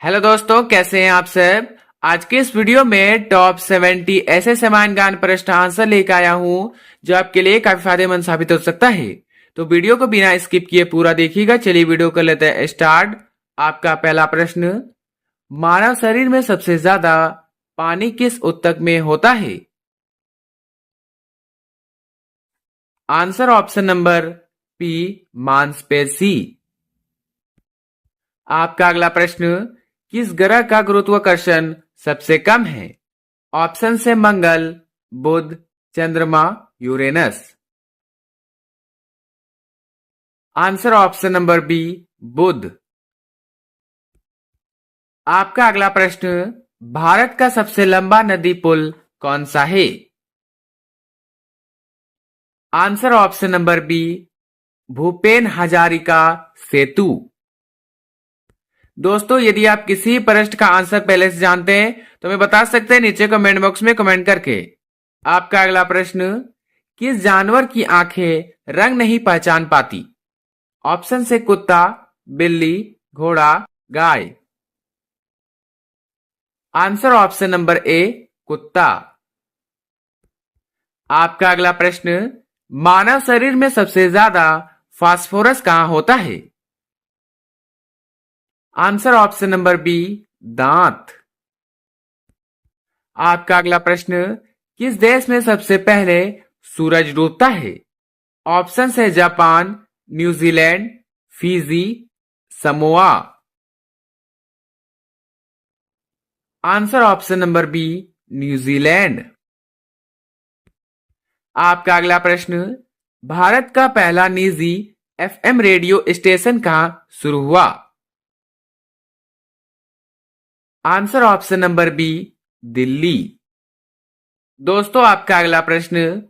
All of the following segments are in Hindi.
हेलो दोस्तों, कैसे हैं आप सब। आज के इस वीडियो में टॉप 70 ऐसे समान ज्ञान प्रश्न आंसर लेकर आया हूं जो आपके लिए काफी फायदेमंद साबित हो सकता है। तो वीडियो को बिना स्किप किए पूरा देखिएगा। चलिए वीडियो को लेते हैं स्टार्ट। आपका पहला प्रश्न, मानव शरीर में सबसे ज्यादा पानी किस ऊतक में होता है। आंसर ऑप्शन नंबर पी, मांसपेशी। आपका अगला प्रश्न, किस ग्रह का गुरुत्वाकर्षण सबसे कम है। ऑप्शन से मंगल, बुध, चंद्रमा, Uranus. Answer option number B, बुध। आपका अगला प्रश्न, भारत का सबसे लंबा नदी पुल कौन सा है। Answer option number B, Bhupen Hazarika Setu. दोस्तों, यदि आप किसी प्रश्न का आंसर पहले से जानते हैं तो हमें बता सकते हैं नीचे कमेंट बॉक्स में कमेंट करके। आपका अगला प्रश्न, किस जानवर की आंखें रंग नहीं पहचान पाती। ऑप्शन से कुत्ता, बिल्ली, घोड़ा, गाय। आंसर ऑप्शन नंबर ए, कुत्ता। आपका अगला प्रश्न, मानव शरीर में सबसे ज्यादा फास्फोरस कहां होता है। आंसर ऑप्शन नंबर बी, दांत। आपका अगला प्रश्न, किस देश में सबसे पहले सूरज डूबता है। ऑप्शन है Japan, New Zealand, Fiji, Samoa. Answer option number B, New Zealand. आपका अगला प्रश्न, भारत का पहला निजी एफएम रेडियो स्टेशन कहां शुरू हुआ। Answer option number B, Delhi. दोस्तों, आपका अगला प्रश्न,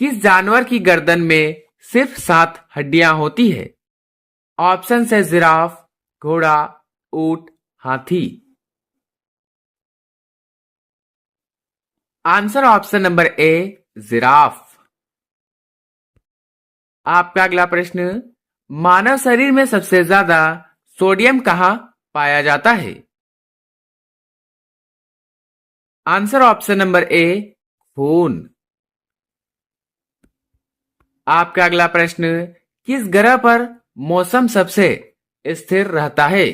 किस जानवर की गर्दन में सिर्फ 7 हड्डियां होती है। ऑप्शन है जिराफ, घोड़ा, ऊंट, हाथी। आंसर ऑप्शन नंबर ए, जिराफ। आपका अगला प्रश्न, मानव शरीर में सबसे ज्यादा सोडियम कहां पाया जाता है। आंसर ऑप्शन नंबर ए, खून। आपका अगला प्रश्न, किस ग्रह पर मौसम सबसे स्थिर रहता है।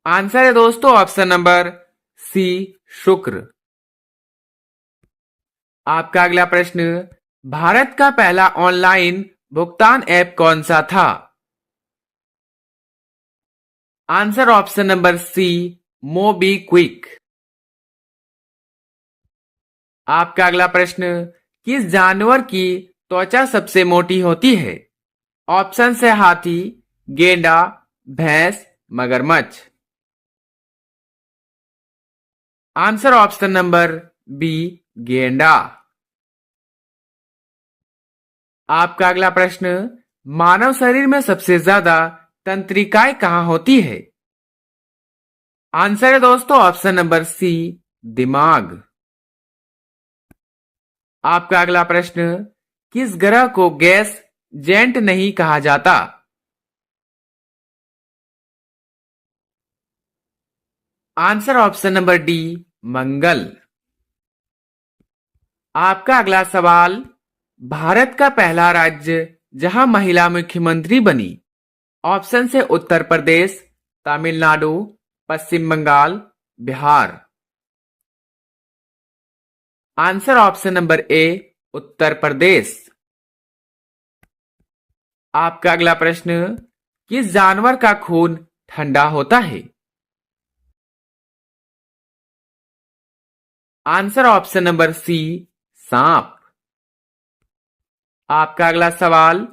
आंसर है दोस्तों ऑप्शन नंबर सी, शुक्र। आपका अगला प्रश्न, भारत का पहला ऑनलाइन भुगतान ऐप कौन सा था। Answer option number C, MobiKwik. आपका अगला प्रश्न, किस जानवर की त्वचा सबसे मोटी होती है। ऑप्शन है हाथी, गेंडा, भैंस, मगरमच्छ। आंसर ऑप्शन नंबर बी, गेंडा। आपका अगला प्रश्न, मानव शरीर में सबसे ज्यादा तंत्रिकाएं कहां होती है। आंसर है दोस्तों ऑप्शन नंबर सी, दिमाग। आपका अगला प्रश्न, किस ग्रह को गैस जेंट नहीं कहा जाता। आंसर ऑप्शन नंबर डी, मंगल। आपका अगला सवाल, भारत का पहला राज्य जहां महिला मुख्यमंत्री बनी। ऑप्शन से Uttar Pradesh, Tamil Nadu, Paschim Bangal, Bihar. Answer option number A, Uttar Pradesh. आपका अगला प्रश्न, किस जानवर का खून ठंडा होता है। आंसर ऑप्शन नंबर सी, सांप। आपका अगला सवाल,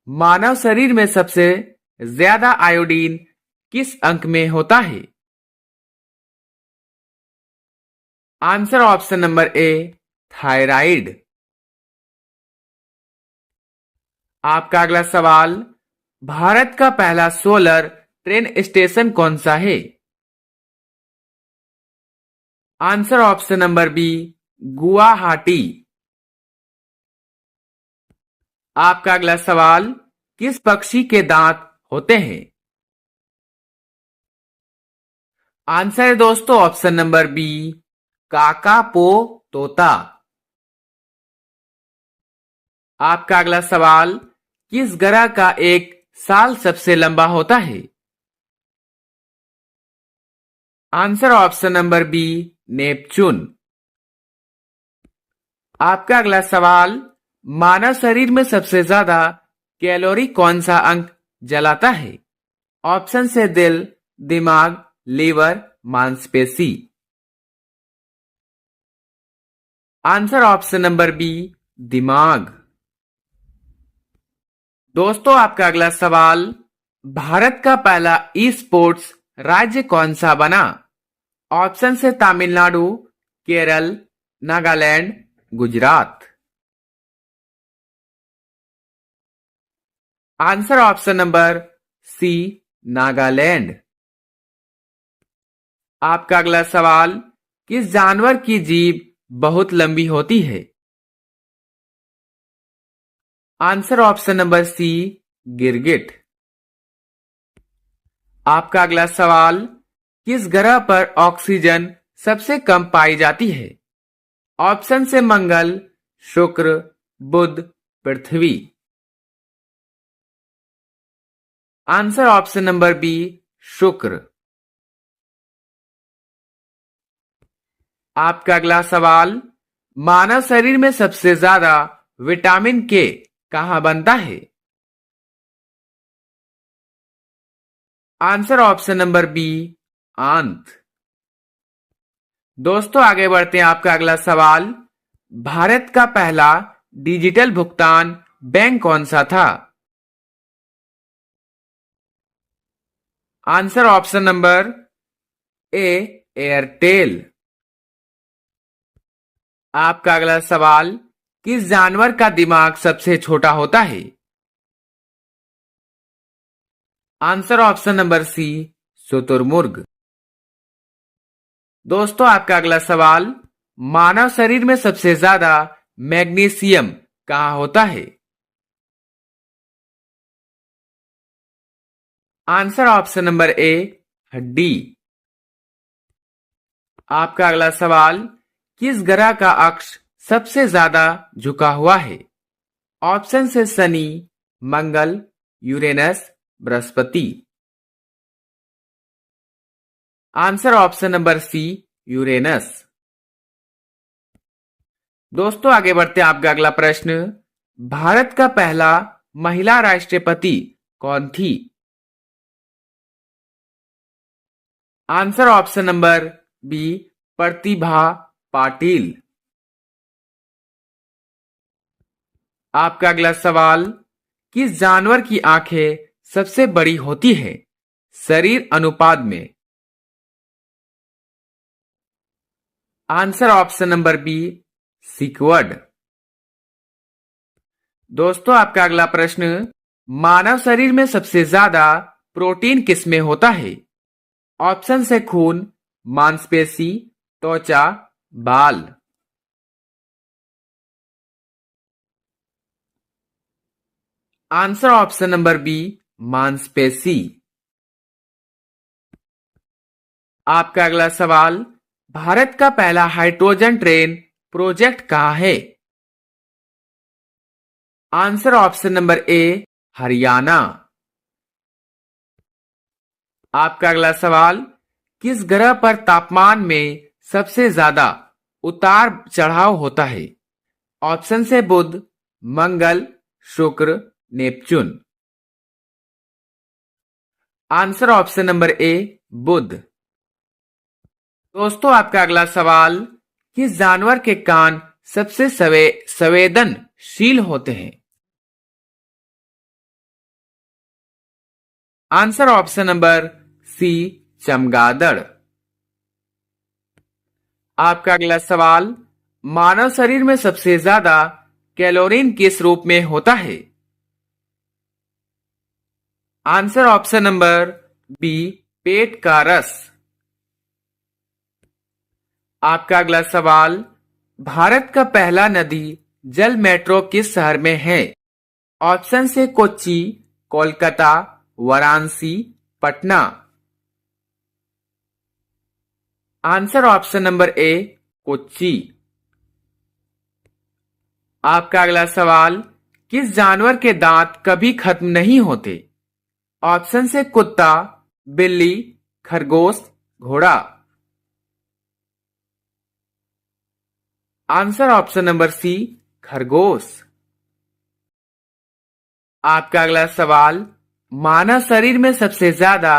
मानव शरीर में सबसे ज्यादा आयोडीन किस अंग में होता है। आंसर ऑप्शन नंबर ए, थायराइड। आपका अगला सवाल, भारत का पहला सोलर ट्रेन स्टेशन कौन सा है। Answer option number B, Guwahati. आपका अगला सवाल, किस पक्षी के दांत होते हैं। आंसर है दोस्तों ऑप्शन नंबर बी, काका पो तोता। आपका अगला सवाल, किस ग्रह का एक साल सबसे लंबा होता है? Answer option number B, Neptune. आपका अगला सवाल, मानव शरीर में सबसे ज्यादा कैलोरी कौन सा अंग जलाता है? ऑप्शन से दिल, दिमाग, लीवर, मांसपेशी। आंसर ऑप्शन नंबर बी, दिमाग। दोस्तों आपका अगला सवाल, भारत का पहला ई स्पोर्ट्स राज्य कौन सा बना? ऑप्शन से Tamil Nadu, Kerala, Nagaland, Gujarat. Answer option number C, Nagaland. आपका अगला सवाल, किस जानवर की जीभ बहुत लंबी होती है? आंसर ऑप्शन नंबर सी, गिरगिट। आपका अगला सवाल, किस ग्रह पर ऑक्सीजन सबसे कम पाई जाती है? ऑप्शन से मंगल, शुक्र, बुध, पृथ्वी। आंसर ऑप्शन नंबर बी, शुक्र। आपका अगला सवाल, मानव शरीर में सबसे ज्यादा विटामिन के कहां बनता है? आंसर ऑप्शन नंबर बी, आंत। दोस्तों आगे बढ़ते हैं। आपका अगला सवाल, भारत का पहला डिजिटल भुगतान बैंक कौन सा था? आंसर ऑप्शन नंबर ए, एयरटेल। आपका अगला सवाल, किस जानवर का दिमाग सबसे छोटा होता है? आंसर ऑप्शन नंबर सी, शुतुरमुर्ग। दोस्तों आपका अगला सवाल, मानव शरीर में सबसे ज्यादा मैग्नीशियम कहां होता है? आंसर ऑप्शन नंबर ए, हड्डी। आपका अगला सवाल, किस ग्रह का अक्ष सबसे ज्यादा झुका हुआ है? ऑप्शन से शनि, मंगल, यूरेनस, बृहस्पति। Answer option number C, Uranus. दोस्तों आगे बढ़ते हैं। आपका अगला प्रश्न, भारत का पहला महिला राष्ट्रपति कौन थी? Answer option number B, Pratibha Patil. आपका अगला सवाल, किस जानवर की आंखें सबसे बड़ी होती है शरीर अनुपात में? Answer option number B, squared. दोस्तों आपका अगला प्रश्न, मानव शरीर में सबसे ज्यादा प्रोटीन किसमें होता है? ऑप्शन से खून, मांसपेशी, त्वचा, बाल। आंसर ऑप्शन नंबर बी, मांसपेशी। आपका अगला सवाल, भारत का पहला हाइड्रोजन ट्रेन प्रोजेक्ट कहां है? आंसर ऑप्शन नंबर ए, हरियाणा। आपका अगला सवाल, किस ग्रह पर तापमान में सबसे ज्यादा उतार चढ़ाव होता है? ऑप्शन से बुध, मंगल, शुक्र, Neptune. Answer option number A, बुध। दोस्तों आपका अगला सवाल, किस जानवर के कान सबसे संवेदनशील होते हैं? आंसर ऑप्शन नंबर सी, चमगादड़। आपका अगला सवाल, मानव शरीर में सबसे ज्यादा कैलोरीन किस रूप में होता है? आंसर ऑप्शन नंबर बी, पेट का रस। आपका अगला सवाल, भारत का पहला नदी जल मेट्रो किस शहर में है? ऑप्शन से Kochi, Kolkata, Varanasi, Patna. Answer option number ए कोच्चि। आपका अगला सवाल, किस जानवर के दांत कभी खत्म नहीं होते? ऑप्शन से कुत्ता, बिल्ली, खरगोश, घोड़ा। आंसर ऑप्शन नंबर सी खरगोश। आपका अगला सवाल, मानव शरीर में सबसे ज्यादा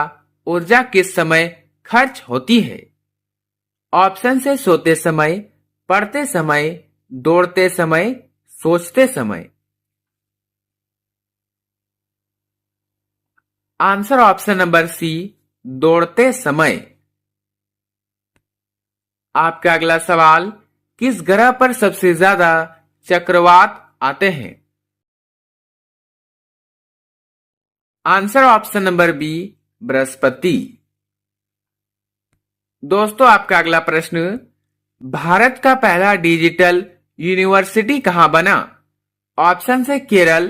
ऊर्जा किस समय खर्च होती है? ऑप्शन से सोते समय, पढ़ते समय, दौड़ते समय, सोचते समय। आंसर ऑप्शन नंबर सी दौड़ते समय। आपका अगला सवाल, किस ग्रह पर सबसे ज्यादा चक्रवात आते हैं? आंसर ऑप्शन नंबर बी बृहस्पति। दोस्तों आपका अगला प्रश्न, भारत का पहला डिजिटल यूनिवर्सिटी कहां बना? ऑप्शन से Kerala,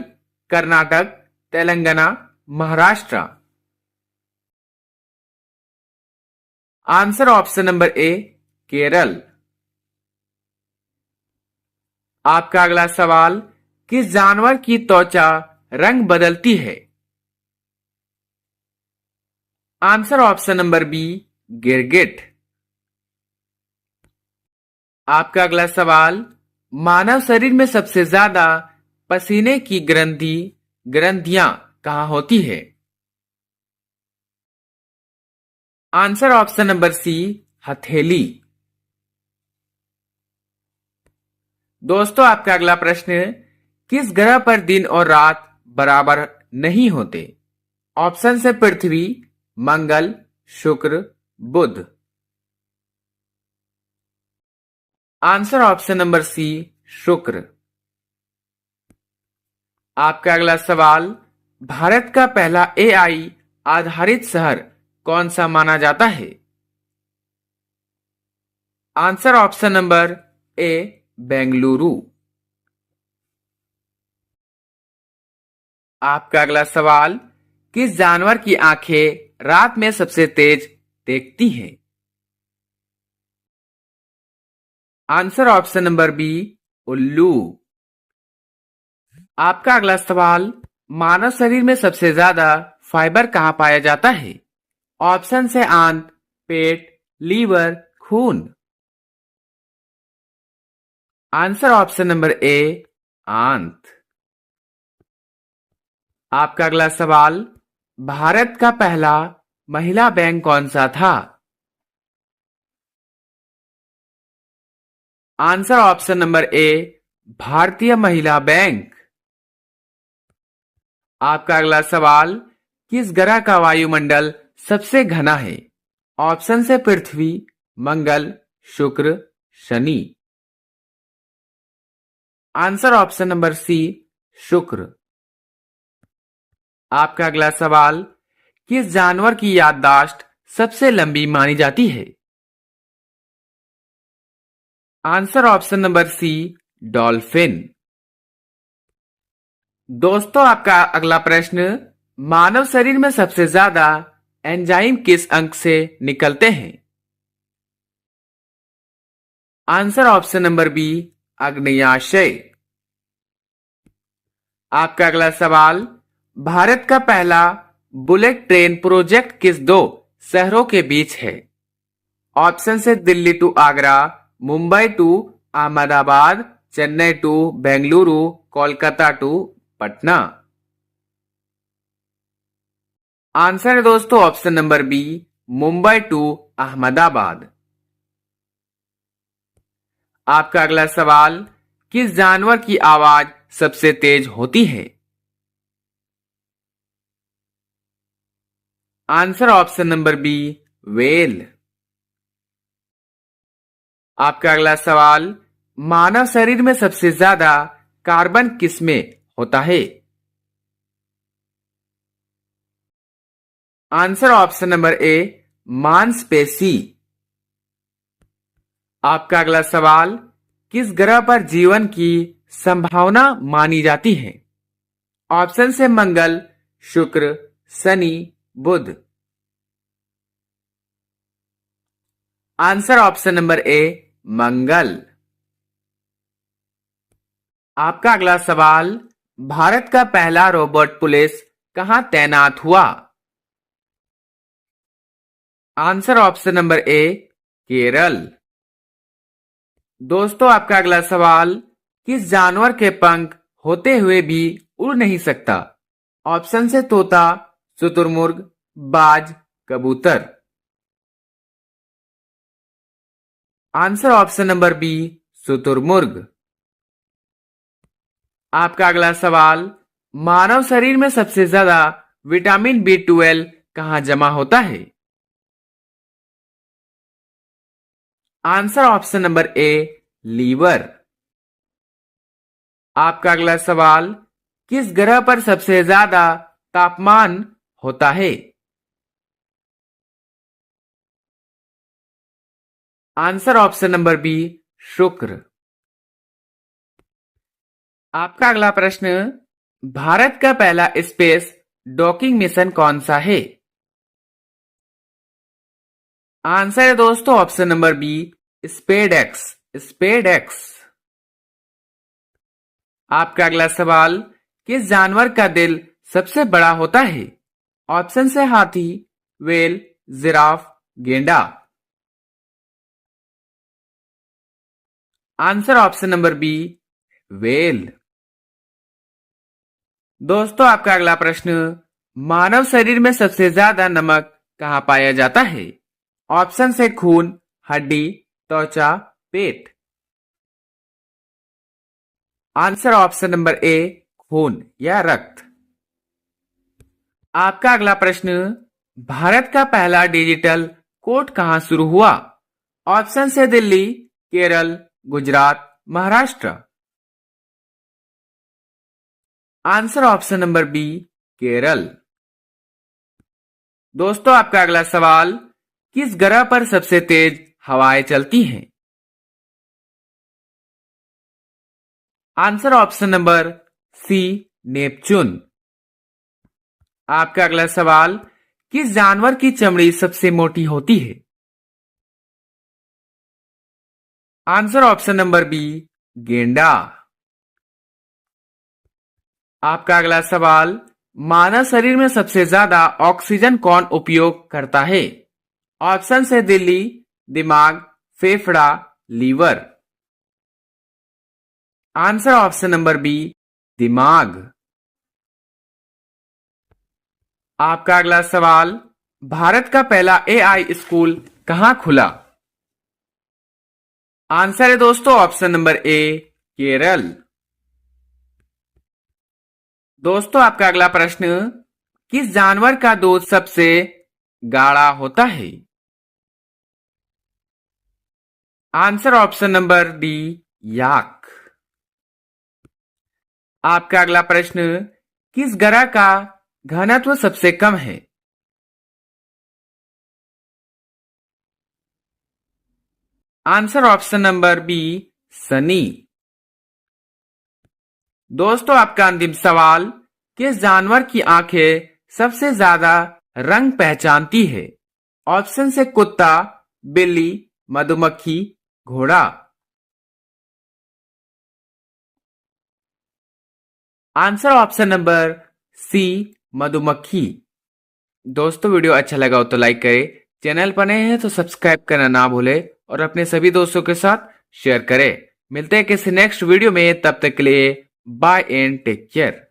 Karnataka, Telangana, Maharashtra. Answer option number ए केरल। आपका अगला सवाल, किस जानवर की त्वचा रंग बदलती है? आंसर ऑप्शन नंबर बी गिरगिट। आपका अगला सवाल, मानव शरीर में सबसे ज्यादा पसीने की ग्रंथियां कहां होती है? आंसर ऑप्शन नंबर सी हथेली। दोस्तों आपका अगला प्रश्न, किस ग्रह पर दिन और रात बराबर नहीं होते? ऑप्शन से पृथ्वी, मंगल, शुक्र, बुध। आंसर ऑप्शन नंबर सी शुक्र। आपका अगला सवाल, भारत का पहला एआई आधारित शहर कौन सा माना जाता है? आंसर ऑप्शन नंबर ए बेंगलुरु। आपका अगला सवाल, किस जानवर की आंखें रात में सबसे तेज देखती हैं? आंसर ऑप्शन नंबर बी उल्लू। आपका अगला सवाल, मानव शरीर में सबसे ज्यादा फाइबर कहां पाया जाता है? ऑप्शन से आंत, पेट, लीवर, खून। आंसर ऑप्शन नंबर ए आंत। आपका अगला सवाल, भारत का पहला महिला बैंक कौन सा था? आंसर ऑप्शन नंबर ए भारतीय महिला बैंक। आपका अगला सवाल, किस ग्रह का वायुमंडल सबसे घना है? ऑप्शन से पृथ्वी, मंगल, शुक्र, शनि। आंसर ऑप्शन नंबर सी शुक्र। आपका अगला सवाल, किस जानवर की याददाश्त सबसे लंबी मानी जाती है? Answer option number C dolphin. दोस्तों आपका अगला प्रश्न, मानव शरीर में सबसे ज्यादा एंजाइम किस अंग से निकलते हैं? आंसर ऑप्शन नंबर बी आग्नेयाशय। आपका अगला सवाल, भारत का पहला बुलेट ट्रेन प्रोजेक्ट किस दो शहरों के बीच है? ऑप्शन से Delhi to Agra, Mumbai to Ahmedabad, Chennai to Bengaluru, Kolkata to Patna. Answer है दोस्तों option number B Mumbai to Ahmedabad. आपका अगला सवाल, किस जानवर की आवाज सबसे तेज होती है? Answer option number be well. आपका अगला सवाल, मानव शरीर में सबसे ज्यादा कार्बन किसमें होता है? आंसर ऑप्शन नंबर ए मांसपेशी। आपका अगला सवाल, किस ग्रह पर जीवन की संभावना मानी जाती है? ऑप्शन से मंगल, शुक्र, शनि, बुध। आंसर ऑप्शन नंबर ए मंगल। आपका अगला सवाल, भारत का पहला रोबोट पुलिस कहां तैनात हुआ? आंसर ऑप्शन नंबर ए केरल। दोस्तों आपका अगला सवाल, किस जानवर के पंख होते हुए भी उड़ नहीं सकता? ऑप्शन से तोता, शुतुरमुर्ग, बाज, कबूतर। आंसर ऑप्शन नंबर बी शुतुरमुर्ग। आपका अगला सवाल, मानव शरीर में सबसे ज्यादा विटामिन B12 कहां जमा होता है? Answer option number A liver. आपका अगला सवाल, किस ग्रह पर सबसे ज्यादा तापमान होता है? आंसर ऑप्शन नंबर बी शुक्र। आपका अगला प्रश्न, भारत का पहला स्पेस डॉकिंग मिशन कौन सा है? आंसर है दोस्तों option number B SpaDeX. SpaDeX. आपका अगला सवाल, किस जानवर का दिल सबसे बड़ा होता है? ऑप्शन से हाथी, व्हेल, जिराफ, गेंडा। Answer option number B whale. दोस्तों आपका अगला प्रश्न, मानव शरीर में सबसे ज्यादा नमक कहां पाया जाता है? ऑप्शन से खून, हड्डी, त्वचा, पेट। आंसर ऑप्शन नंबर ए खून या रक्त। आपका अगला प्रश्न, भारत का पहला डिजिटल कोर्ट कहां शुरू हुआ? ऑप्शन से Delhi, Kerala, Gujarat, Maharashtra. Answer option number B Kerala. दोस्तों आपका अगला सवाल, किस ग्रह पर सबसे तेज हवाएं चलती हैं? Answer option number C Neptune. आपका अगला सवाल, किस जानवर की चमड़ी सबसे मोटी होती है? आंसर ऑप्शन नंबर बी गेंडा। आपका अगला सवाल, मानव शरीर में सबसे ज्यादा ऑक्सीजन कौन उपयोग करता है? ऑप्शन से दिल्ली, दिमाग, फेफड़ा, liver. Answer option number B दिमाग। आपका अगला सवाल, भारत का पहला AI स्कूल कहां खुला? आंसर है दोस्तों ऑप्शन नंबर ए केरल। दोस्तों आपका अगला प्रश्न, किस जानवर का दूध सबसे गाढ़ा होता है? आंसर ऑप्शन नंबर डी याक। आपका अगला प्रश्न, किस ग्रह का घनत्व सबसे कम है? आंसर ऑप्शन नंबर बी शनि। दोस्तों आपका अंतिम सवाल, किस जानवर की आंखें सबसे ज्यादा रंग पहचानती है? ऑप्शन से कुत्ता, बिल्ली, मधुमक्खी, घोड़ा। आंसर ऑप्शन नंबर सी मधुमक्खी। दोस्तों वीडियो अच्छा लगा हो तो लाइक करें, चैनल पर नए हैं तो सब्सक्राइब करना ना भूले और अपने सभी दोस्तों के साथ शेयर करें। मिलते हैं किसी नेक्स्ट वीडियो में, तब तक के लिए बाय एंड टेक केयर।